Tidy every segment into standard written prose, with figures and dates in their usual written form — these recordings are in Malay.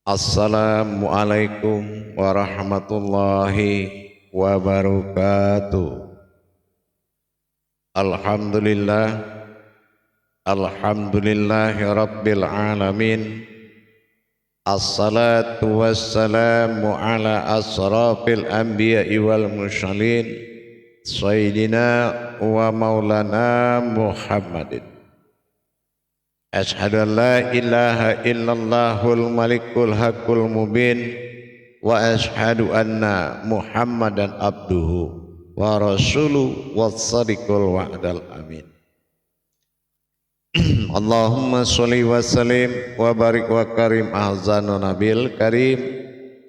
Assalamualaikum warahmatullahi wabarakatuh. Alhamdulillah, alhamdulillahi rabbil alamin. Assalatu wassalamu ala asrafil anbiya'i wal mursalin sayyidina wa maulana Muhammadin. Ashhadu an la ilaha illallahul malikul haqqul mubin wa ashhadu anna Muhammadan abduhu wa rasuluhu wassadiqul wa'dal amin. Allahumma sholli wa sallim wa barik wa karim ahzanu nabil karim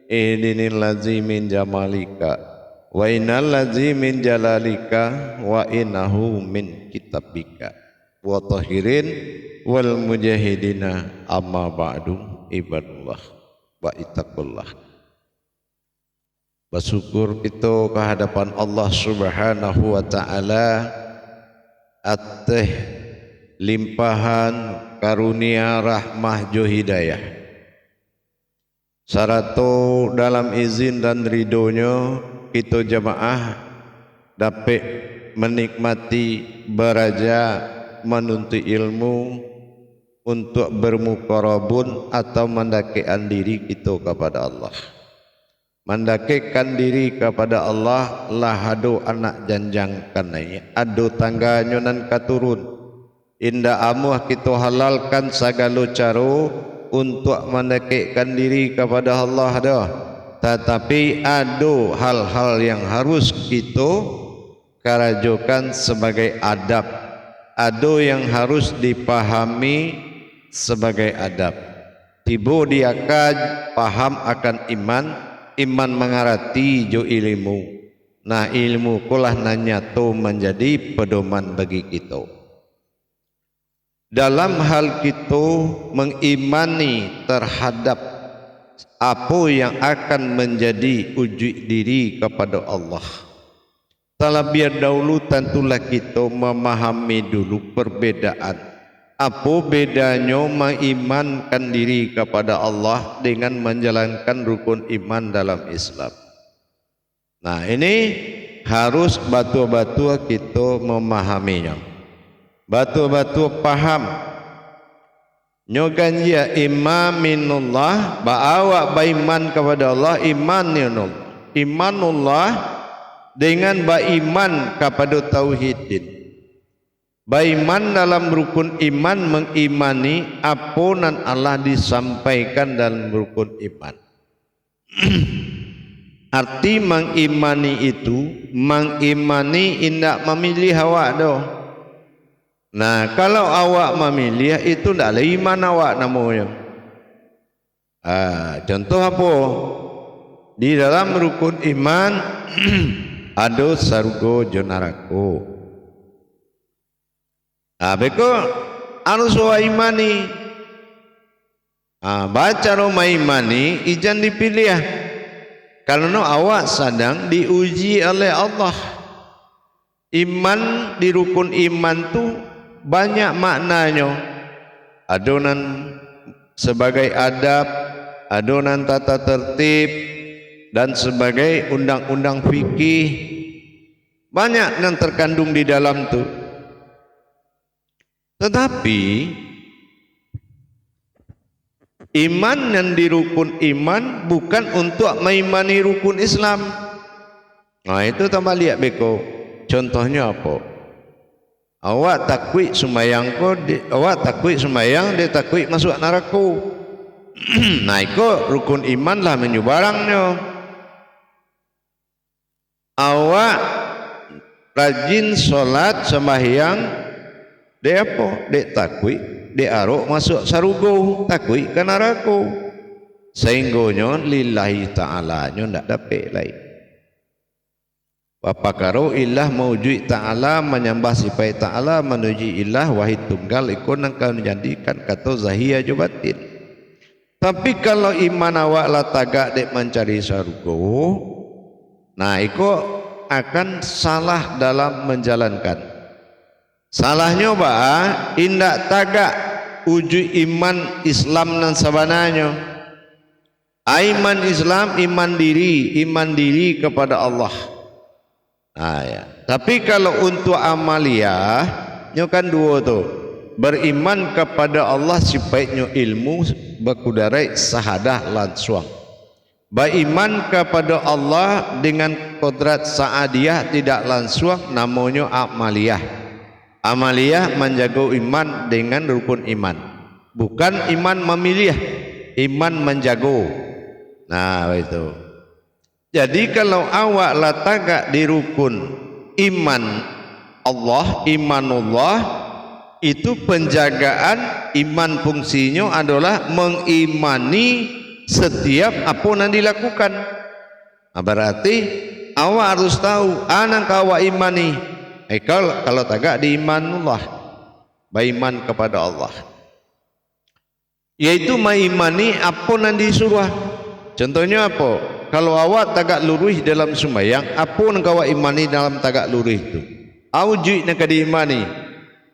ihdinil ladzi min jamalika wa innal ladzi min jalalika wa innahu min kitabika wa tahirin wal mujahidina amma ba'du ibadullah wa ittaqullah. Bersyukur kita kehadapan Allah Subhanahu wa taala atas limpahan karunia rahmah jo hidayah. Saratu dalam izin dan ridhonya kita jamaah dapat menikmati beraja menuntut ilmu untuk bermuqarabun atau mendakikan diri kita kepada Allah. Mendakikan diri kepada Allah lah ado anak janjang kanai, ado tangganya nan katurun. Indah amuh kita halalkan segala cara untuk mendekatkan diri kepada Allah dah. Tetapi ada hal-hal yang harus kita karajokan sebagai adab. Ada yang harus dipahami sebagai adab. Tiba dia akan paham akan iman, iman mengarati jo ilmu. Nah ilmu kulah nanya tu menjadi pedoman bagi kita. Dalam hal kita mengimani terhadap apa yang akan menjadi uji diri kepada Allah. Terlebih dahulu tentulah kita memahami dulu perbedaan. Apa bedanya mengimankan diri kepada Allah dengan menjalankan rukun iman dalam Islam. Nah ini harus batu-batu kita memahaminya. Batu-batu paham nyogan ya imaminullah ba'awa baiman kepada Allah imanullah dengan baiman kepada tauhidin. Baiman dalam rukun iman mengimani apa nan Allah disampaikan dalam rukun iman. Arti mengimani itu mengimani indak memilih awak doh. Nah kalau awak memilih itu tidak ada iman awak namanya. Contoh apa? Di dalam rukun iman ada surga jo neraka. Beko harus awak imani. Baca roma imani ijan dipilih. Karena awak sedang diuji oleh Allah. Iman di rukun iman tu banyak maknanya. Adonan sebagai adab, adonan tata tertib dan sebagai undang-undang fikih. Banyak yang terkandung di dalam tu. Tetapi iman yang di rukun iman bukan untuk mengimani rukun Islam. Nah itu tambah lihat beko. Contohnya apa? Awak takwi sembayang ko, awak takwi sembayang dia takwi masuk neraka. Nah itu rukun iman lah menyubarangnya. Awak rajin solat sembahyang, dia apa? Dia takwi, dia arok masuk sarugo, takwi ke neraka. Sehingga lillahi ta'ala nya ndak dapat lain. Wapakaru ilah mawujud ta'ala menyembah sifat ta'ala menuju ilah wahid tunggal ikut nangkau menjadikan kata zahiyah jubatin. Tapi kalau iman awak lah tagak dek mencari surga, nah ikut akan salah dalam menjalankan. Salahnya indak tagak uji iman Islam dan sabananya. Iman Islam, iman diri kepada Allah. Ya. Tapi kalau untuk amaliyah, nyo kan dua tu. Beriman kepada Allah sifatnya ilmu berkudarai sahadah langsung. Beriman kepada Allah dengan kodrat saadiyah tidak langsung, namanya amaliyah. Amaliyah menjaga iman dengan rukun iman. Bukan iman memilih, iman menjaga. Nah itu. Jadi kalau awak letak di rukun iman Allah, imanullah, itu penjagaan iman fungsinya adalah mengimani setiap apa yang dilakukan. Nah, berarti awak harus tahu anak awak imani. Kalau tagak di imanullah, beriman kepada Allah, yaitu mengimani apa yang disuruh. Contohnya apa? Kalau awak tagak lurus dalam sembahyang, apa yang awak imani dalam tagak lurus itu? Awak nak diimani.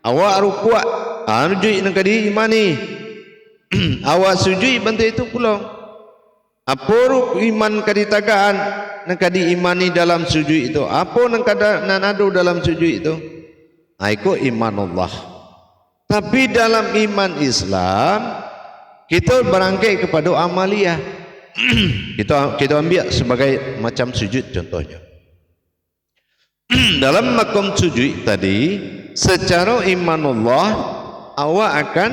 Awak rukuk, awak nak diimani. Awak sujud bantu itu pula. Apa iman kaditagaan nak diimani dalam sujud itu? Apa nak ada dalam sujud itu? Itu iman Allah. Tapi dalam iman Islam kita berangkai kepada amaliyah. kita ambil sebagai macam sujud contohnya. Dalam makom sujud tadi, secara imanullah awak akan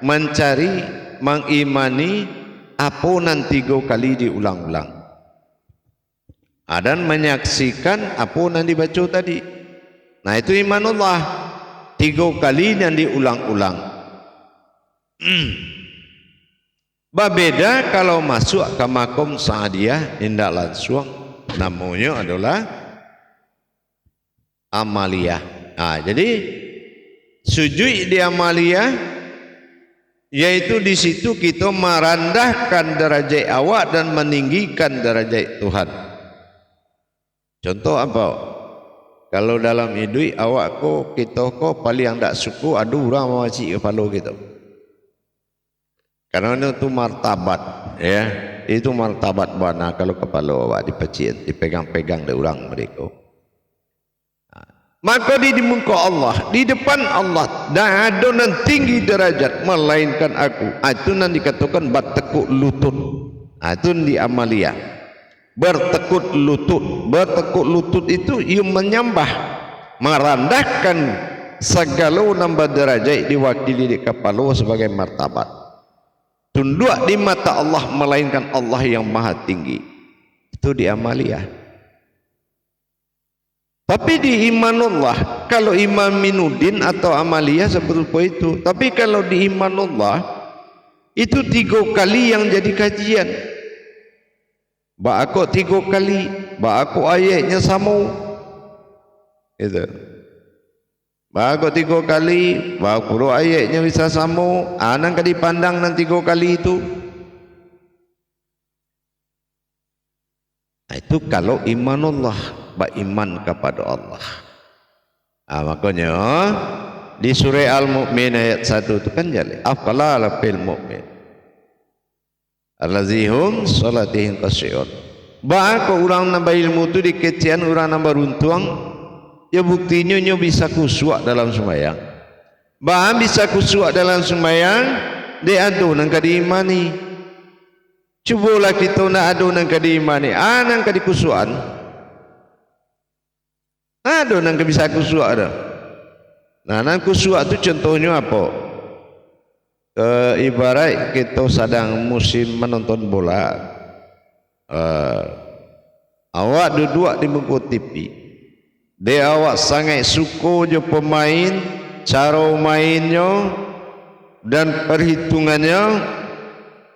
mencari mengimani apa nanti 3 kali diulang-ulang. Dan menyaksikan apa yang dibaca tadi. Nah itu imanullah, 3 kali yang diulang-ulang. Berbeda kalau masuk ke makom saadiyah, indah langsung, namanya adalah amaliyah. Nah, jadi sujud di amaliyah, yaitu di situ kita merendahkan derajat awak dan meninggikan derajat Tuhan. Contoh apa? Kalau dalam hidup awak kita paling tak suka ada orang mewacik kepala kita. Karena itu martabat, ya. Itu martabat mana kalau kepala awak dipecit, dipegang-pegang oleh orang mereka. Maka di muka Allah, di depan Allah, dah ada yang tinggi derajat melainkan aku. Itu yang dikatakan bertekuk lutut. Itu di amaliyah. Bertekuk lutut itu ia menyembah, merendahkan segala nambah derajat diwakili di kepala sebagai martabat. Tunduk di mata Allah melainkan Allah yang maha tinggi. Itu di amaliyah. Tapi di imanullah, kalau iman minudin atau amaliyah seperti itu. Tapi kalau di imanullah, itu 3 kali yang jadi kajian. Aku 3 kali, aku ayatnya sama. Itu. Aku 3 kali, aku ayatnya bisa sama. Nang dipandang nang 3 kali itu. Itu kalau imanullah, beriman kepada Allah. Makanya di surah Al-Mu'min ayat 1 itu kan jadi afala fil mu'min allazihum salatihim qasyi'un. Bahkan orang nambah ilmu tu dikecian orang nambah runtuang, ya buktinya nyo bisa khusyuk dalam sembahyang. Bahkan bisa khusyuk dalam sembahyang, dia ada nang diimani. Cubalah kita nak ada nang diimani, nang dikhusyukan. Ada nang bisa khusyuk ada. Nah, nang khusyuk tu contohnya apa? Ibarat kita sedang musim menonton bola. Awak duduk di muka TV. Dia awak sangat suka je pemain, cara mainnya dan perhitungannya,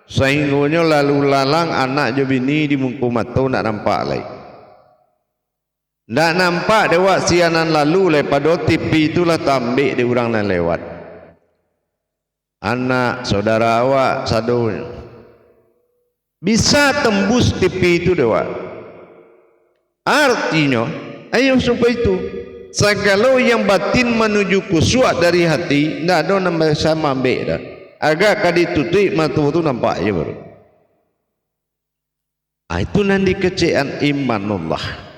sehingga lalu lalang anak je bini di muka mata nak nampak lagi. Tak nampak dia buat sianan lalu daripada TV itulah tambik dia orang yang lewat. Anak saudara awak sadonya bisa tembus TV itu dia buat. Artinya ayo supaya itu segala yang batin menuju khusyuk dari hati tak ada yang bisa ambil dah. Agak kali tutup mata itu nampak je baru. Itu nanti kecairan imanullah.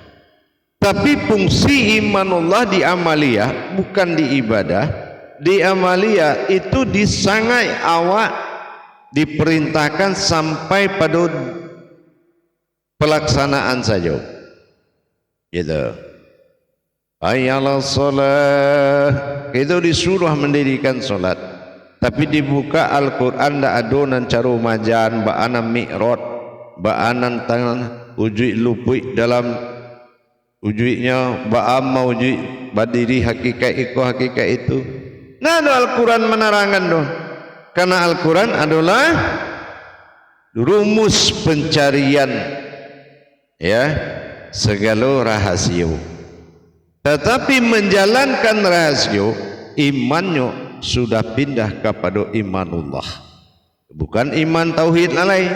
Tapi fungsi imanullah di amaliyah bukan di ibadah. Di amaliyah itu disangai awak diperintahkan sampai pada pelaksanaan saja. Gitu. Hayyalah sholat, itu disuruh mendirikan sholat. Tapi dibuka Al-Quran dak adonan caru majan ba'ana mi'rad, ba'anan tangan ujui lupui dalam ujuinya ba'am maujui badiri hakikat itu. Nah, Al-Quran menerangkan doh. Karena Al-Quran adalah rumus pencarian ya segala rahasia. Tetapi menjalankan rahasia imannya sudah pindah kepada imanullah, bukan iman tauhid lalai.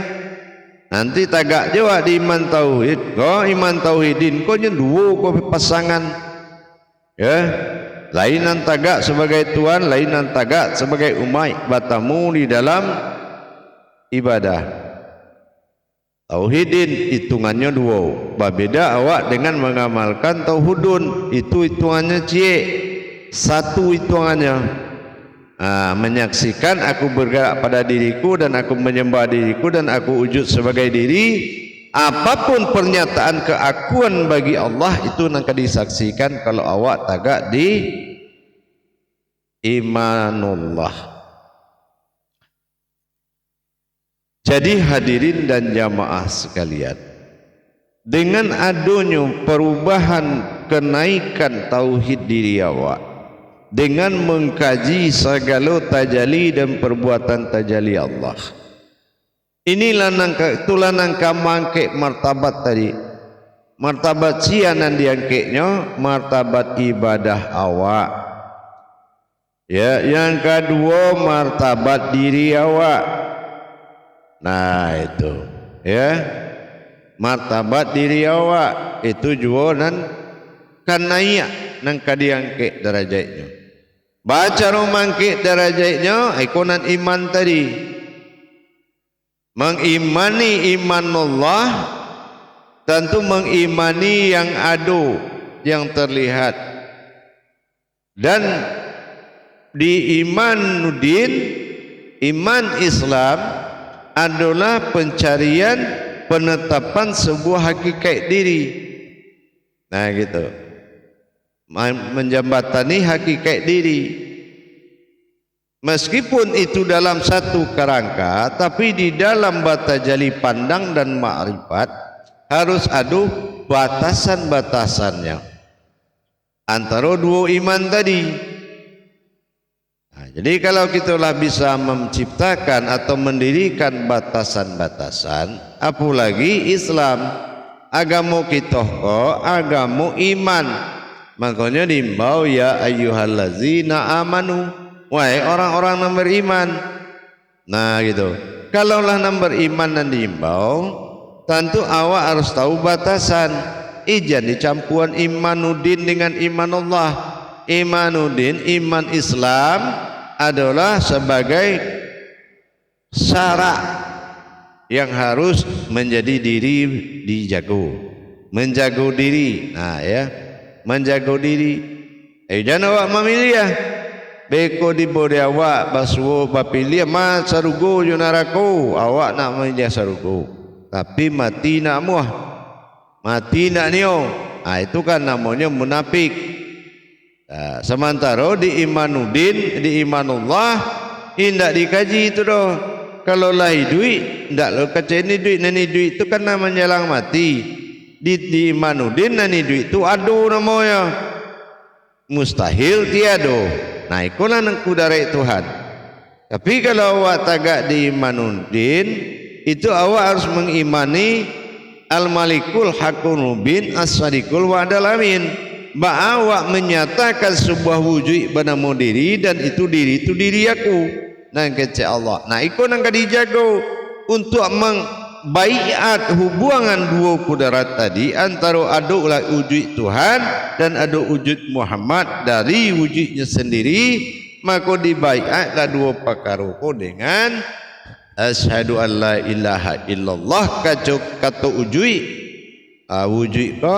Nanti tagak jawab di iman tauhid, kau iman tauhidin kau nyenduo kau pasangan ya, lainan tagak sebagai tuan, lainan tagak sebagai umat batamu di dalam ibadah. Tauhidin hitungannya dua. Berbeda awak dengan mengamalkan tauhidun, itu hitungannya cie. Satu hitungannya menyaksikan aku bergerak pada diriku dan aku menyembah diriku dan aku wujud sebagai diri. Apapun pernyataan keakuan bagi Allah itu nak disaksikan kalau awak tagak di imanullah. Jadi hadirin dan jamaah sekalian, dengan adanya perubahan kenaikan tauhid diri awak, dengan mengkaji segala tajalli dan perbuatan tajalli Allah, inilah itulah nangka mangke martabat tadi. Martabat sianan diangketnya martabat ibadah awak. Ya, yang kedua martabat diri awak. Nah itu ya, martabat diri awak itu juga nan kan naik nang kadiangke derajatnya. Baca romangke derajatnya ikonan iman tadi. Mengimani imanullah tentu mengimani yang ada, yang terlihat. Dan di imanuddin, iman Islam adalah pencarian penetapan sebuah hakikat diri. Nah gitu, menjembatani hakikat diri. Meskipun itu dalam satu kerangka, tapi di dalam batajali pandang dan ma'rifat harus ada batasan-batasannya antara dua iman tadi. Nah, jadi kalau kitalah bisa menciptakan atau mendirikan batasan-batasan, apalagi Islam, agama kita kok agama iman. Makanya diimbau ya ayyuhallazina amanu, wahai orang-orang yang beriman. Nah gitu. Kalaulah yang beriman dan diimbau, tentu awak harus tahu batasan. Ijan dicampuran imanuddin dengan imanullah. Imanuddin, iman Islam adalah sebagai syarat yang harus menjadi diri dijago, menjaga diri. Nah ya, menjaga diri. Jangan awak memilih ya. Beko di bodi awak basuh bapilih mas sarugo junaraku, awak nak memilih sarugo. Tapi mati nak muah, mati nak nio. Nah itu kan namanya munafik. Nah, sementara di imanuddin, di imanullah indak dikaji itu doh. Kalau lahi duit ndak lo keceni duit nani duit itu kan namanya lang mati. Di imanuddin nani duit itu adu namanya, mustahil tiado. Nah ikulah nang kudarai Tuhan. Tapi kalau awak tagak di imanuddin, itu awak harus mengimani al-malikul hakul mubin as-sadiqul wa'dal amin. Awak menyatakan sebuah wujud bernama diri, dan itu diri aku nang kece Allah. Nah itu nang dijaga untuk membaiat hubungan dua kudarat tadi, antara ada wujud Tuhan dan ada wujud Muhammad dari wujudnya sendiri. Maka dibaiatlah dua perkara dengan asyhadu an la ilaha illallah kata ujui wujui ko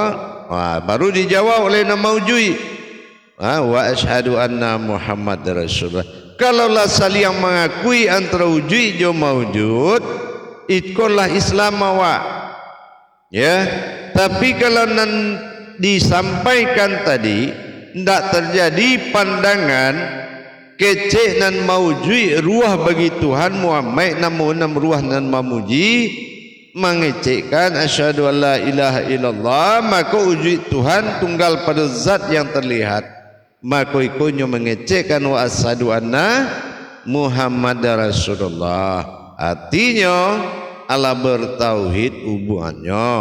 baru dijawab oleh nama ujui wa asyhadu anna Muhammad Rasulullah. Kalaulah saling mengakui antara wujud dan maujud, itulah Islam awak. Ya, tapi kalau nan disampaikan tadi tidak terjadi pandangan kecek nan maujud ruah bagi Tuhan Muhammad namun ruah nan mamuji mengecekkan asyhadu an la ilaha illallah, maka wujud Tuhan tunggal pada zat yang terlihat. Maka ikunyo mengecekkan wa asyhadu anna Muhammad Rasulullah. Artinya Allah bertauhid hubungannya.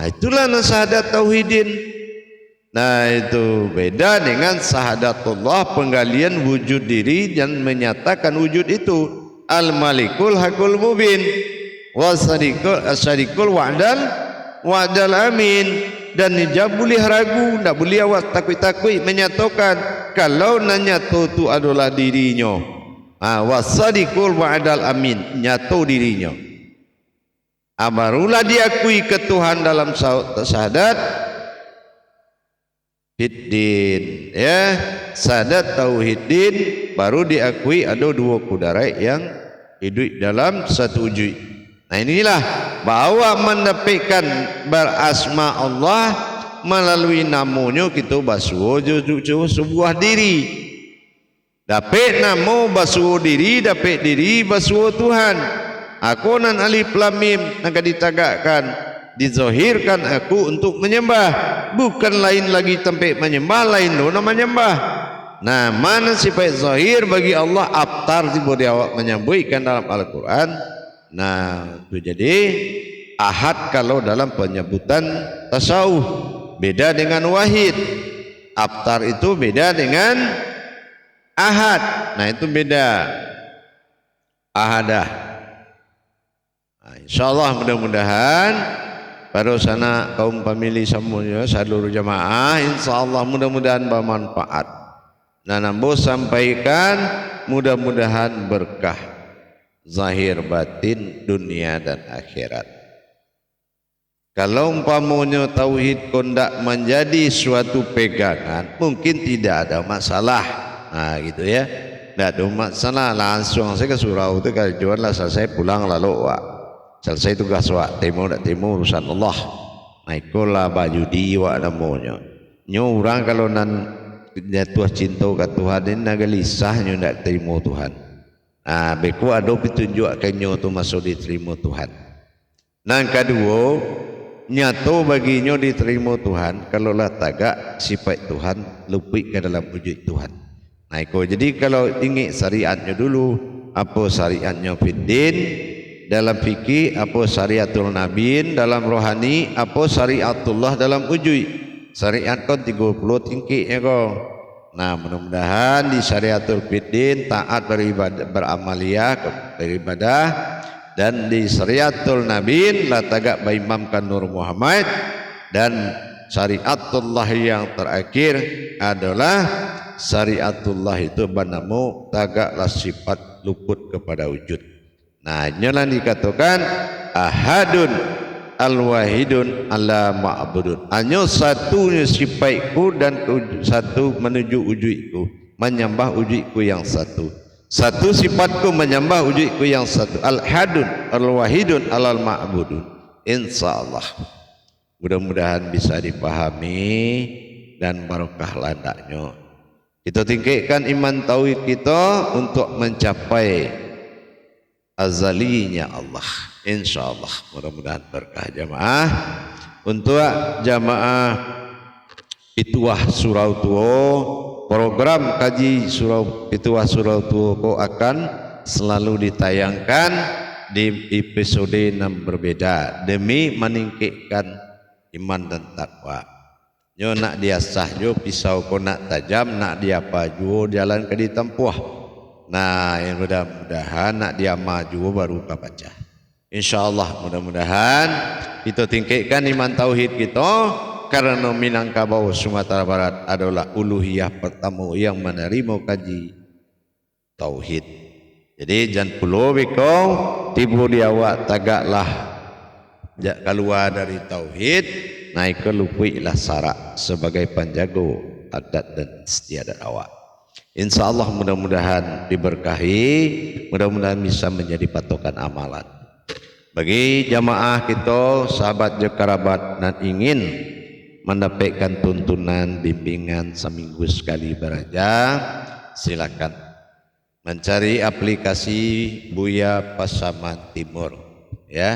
Itulah syahadat tauhidin. Nah itu beda dengan syahadatullah, penggalian wujud diri dan menyatakan wujud itu. Al-Malikul Hakul Mubin Wasyarikul Wa'dal Amin. Dan tidak boleh ragu, tidak boleh awak takut-takut menyatakan kalau nyata itu adalah dirinya. Wasyarikul Wa'dal Amin, nyata dirinya. Barulah diakui ke Tuhan dalam syahadat Fiddin, ya, syahadat tauhidin baru diakui ada dua kudarat yang hidup dalam satu wujud. Nah inilah bahwa mendapatkan berasma Allah melalui namanya kita basuh sebuah diri. Dapat nama basuh diri, dapat diri basuh Tuhan. Aku nan alif lam mim nak ditagakkan, dizahirkan aku untuk menyembah, bukan lain lagi tempat menyembah, lain dona menyembah. Nah, mana sifat zahir bagi Allah abtar diberi awak menyebutkan dalam Al-Quran. Nah, itu jadi ahad kalau dalam penyebutan tasawuf beda dengan wahid. Abtar itu beda dengan ahad. Nah, itu beda. Ahadah. Nah, insyaallah mudah-mudahan pada sana kaum pemilih semuanya seluruh jamaah insyaallah mudah-mudahan bermanfaat. Nah, nambo sampaikan mudah-mudahan berkah zahir batin dunia dan akhirat. Kalau umpamanya tauhid kondak menjadi suatu pegangan, mungkin tidak ada masalah. Nah gitu ya, tidak ada masalah. Langsung saya ke surau itu kalau jual lah selesai pulang lalu wak selesai tugas wak temu tak temu urusan Allah. Nah itulah baju diwa namanya. Nyo orang kalau nan jatuh cinta ke Tuhan ini nagalisahnya tidak terima Tuhan. Beku ada petunjuk kanyo tu masuk diterima Tuhan. Nang kedua, nyato baginya diterima Tuhan kalau lah tagak sifat Tuhan luput ke dalam wujud Tuhan. Nah, jadi kalau ingin syariatnya dulu, apa syariatnya fiddin dalam fikih, apa syariatul nabiin dalam rohani, apa syariatullah dalam wujud. Syariat kan 30 tingkatnya kau. Nah mudah-mudahan di syariatul fiddin taat beramaliyah beribadah, dan di syariatul nabiin la tagak baimamkan Nur Muhammad, dan syariatullah yang terakhir adalah syariatullah itu banamu tagaklah sifat luput kepada wujud. Nah inilah dikatakan ahadun al-wahidun ala ma'budun. Hanya satu sifatku dan satu menuju wujudku, menyembah wujudku yang satu. Satu sifatku menyembah wujudku yang satu. Al-hadun al-wahidun alal ma'budun. Insyaallah mudah-mudahan bisa dipahami dan barokah landaknya. Kita tingkatkan iman tauhid kita untuk mencapai azalinya Allah. Insyaallah mudah-mudahan berkah jamaah. Untuk jamaah Pituah Surau Tuo, program kaji surau Pituah Surau Tuo ko akan selalu ditayangkan di episode yang berbeda demi meningkatkan iman dan takwa. Nyo nak dia sah jo pisau ko nak tajam, nak dia paju jalan ke ditempuh. Nah, yang mudah-mudahan nak dia maju baru baca. InsyaAllah mudah-mudahan kita tingkatkan iman tauhid kita, karena Minangkabau Sumatera Barat adalah uluhiyah pertama yang menerima kaji tauhid. Jadi jangan pulau biko tibu di awak tagaklah keluar dari tauhid, naik ke lupuilah syarat sebagai penjago adat dan istiadat awak. InsyaAllah mudah-mudahan diberkahi, mudah-mudahan bisa menjadi patokan amalan. Bagi jamaah kita, sahabat je kerabat dan ingin mendapatkan tuntunan bimbingan seminggu sekali beraja, silakan mencari aplikasi Buya Pasaman Timur, ya.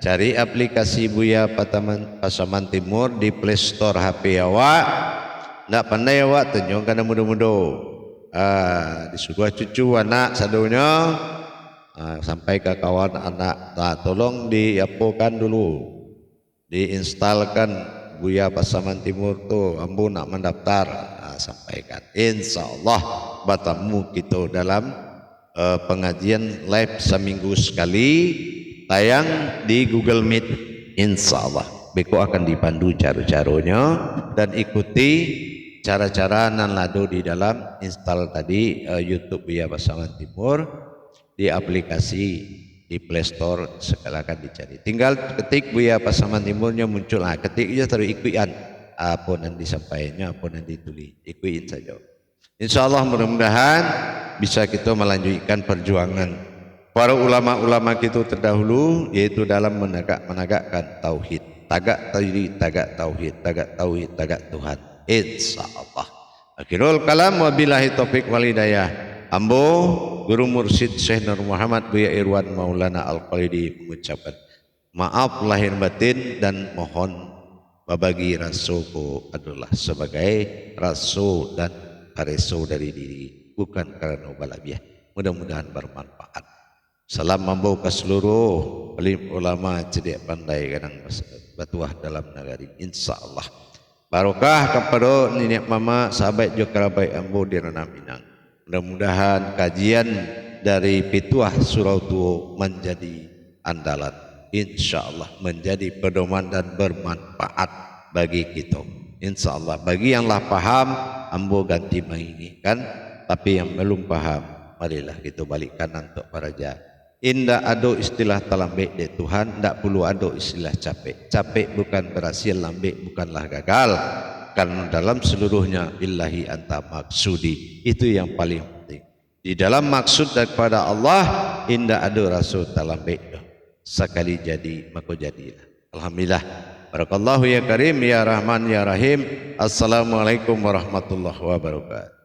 Cari aplikasi Buya Pasaman Timur di Play Store HP awak. Ndak pandai awak tunjuk kana mudah-mudah. Disuruh cucu anak sadunya. Sampai ke kawan anak, tolong diapokan dulu, diinstalkan Buya Pasaman Timur tuh, ambu nak mendaftar, sampaikan. InsyaAllah bertemu kita dalam pengajian live seminggu sekali, tayang di Google Meet. InsyaAllah beko akan dipandu cara-caranya dan ikuti cara-cara nan lado di dalam install tadi YouTube Buya Pasaman Timur. Di aplikasi di Play Store sekalakan dicari. Tinggal ketik Buya Pasaman Timurnya muncul. Ketik aja terus ikutin apa yang disampaikannya, apa yang ditulis. Ikutin saja. InsyaAllah mudah-mudahan bisa kita melanjutkan perjuangan para ulama-ulama kita terdahulu, yaitu dalam menegakkan tauhid. Tagak tauhid, tagak Tuhan. InsyaAllah. Akhirul kalam, wabillahi taufiq wal hidayah. Ambo Guru Mursyid Syekh Nur Muhammad Buya Irwan Maulana Al-Qalidi mengucapkan maaf lahir batin dan mohon babagi rasulku adalah sebagai rasul dan kareso dari diri, bukan karena balabiah. Mudah-mudahan bermanfaat. Salam mambo ke seluruh alim ulama cerdik pandai kadang batuah dalam negeri, insyaallah. Barokah kepada nenek mama sahabat juga kerabat ambo di Ranah Minang. Mudah-mudahan kajian dari Pituah Surau Tuo menjadi andalan, insyaallah menjadi pedoman dan bermanfaat bagi kita. Insyaallah bagi yang lah paham, ambo ganti menginginkan, tapi yang belum paham, marilah kita balikkan untuk paraja. Indah ado istilah talambek de Tuhan, ndak perlu ado istilah capek. Capek bukan berhasil, lambek bukanlah gagal. Karena dalam seluruhnya billahi anta maksudi, itu yang paling penting. Di dalam maksud daripada Allah, indah ada rasul dalam baik. Sekali jadi maka jadilah. Alhamdulillah. Barakallahu ya karim ya rahman ya rahim. Assalamualaikum warahmatullahi wabarakatuh.